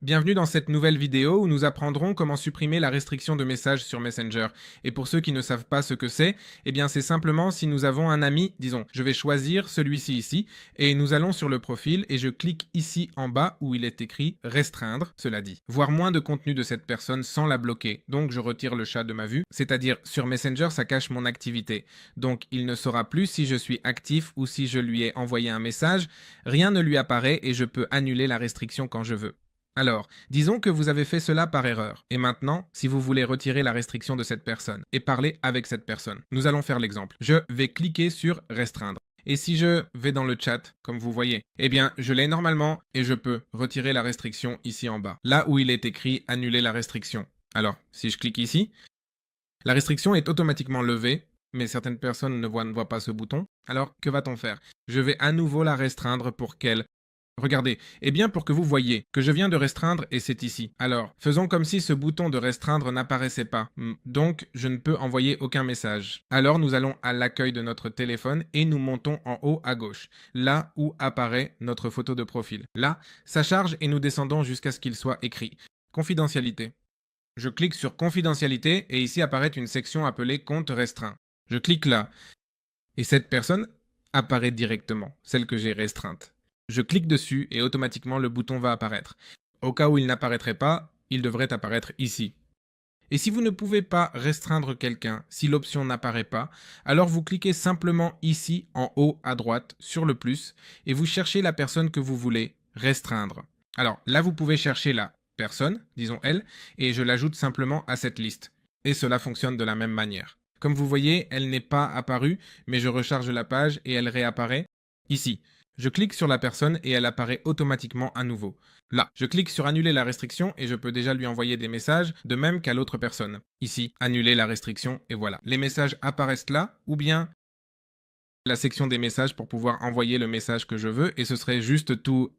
Bienvenue dans cette nouvelle vidéo où nous apprendrons comment supprimer la restriction de messages sur Messenger. Et pour ceux qui ne savent pas ce que c'est, eh bien c'est simplement si nous avons un ami, disons, je vais choisir celui-ci ici, et nous allons sur le profil et je clique ici en bas où il est écrit restreindre, cela dit, voir moins de contenu de cette personne sans la bloquer. Donc je retire le chat de ma vue, c'est-à-dire sur Messenger ça cache mon activité. Donc il ne saura plus si je suis actif ou si je lui ai envoyé un message, rien ne lui apparaît et je peux annuler la restriction quand je veux. Alors, disons que vous avez fait cela par erreur. Et maintenant, si vous voulez retirer la restriction de cette personne et parler avec cette personne, nous allons faire l'exemple. Je vais cliquer sur restreindre. Et si je vais dans le chat, comme vous voyez, eh bien, je l'ai normalement et je peux retirer la restriction ici en bas, là où il est écrit annuler la restriction. Alors, si je clique ici, la restriction est automatiquement levée, mais certaines personnes ne voient pas ce bouton. Alors, que va-t-on faire? Je vais à nouveau la restreindre pour qu'elle regardez, eh bien pour que vous voyez que je viens de restreindre et c'est ici. Alors, faisons comme si ce bouton de restreindre n'apparaissait pas. Donc, je ne peux envoyer aucun message. Alors, nous allons à l'accueil de notre téléphone et nous montons en haut à gauche, là où apparaît notre photo de profil. Là, ça charge et nous descendons jusqu'à ce qu'il soit écrit. Confidentialité. Je clique sur confidentialité et ici apparaît une section appelée compte restreint. Je clique là et cette personne apparaît directement, celle que j'ai restreinte. Je clique dessus et automatiquement le bouton va apparaître. Au cas où il n'apparaîtrait pas, il devrait apparaître ici. Et si vous ne pouvez pas restreindre quelqu'un, si l'option n'apparaît pas, alors vous cliquez simplement ici en haut à droite sur le plus et vous cherchez la personne que vous voulez restreindre. Alors là vous pouvez chercher la personne, disons elle, et je l'ajoute simplement à cette liste. Et cela fonctionne de la même manière. Comme vous voyez, elle n'est pas apparue, mais je recharge la page et elle réapparaît ici. Je clique sur la personne et elle apparaît automatiquement à nouveau. Là, je clique sur annuler la restriction et je peux déjà lui envoyer des messages, de même qu'à l'autre personne. Ici, annuler la restriction et voilà. Les messages apparaissent là, ou bien la section des messages pour pouvoir envoyer le message que je veux et ce serait juste tout.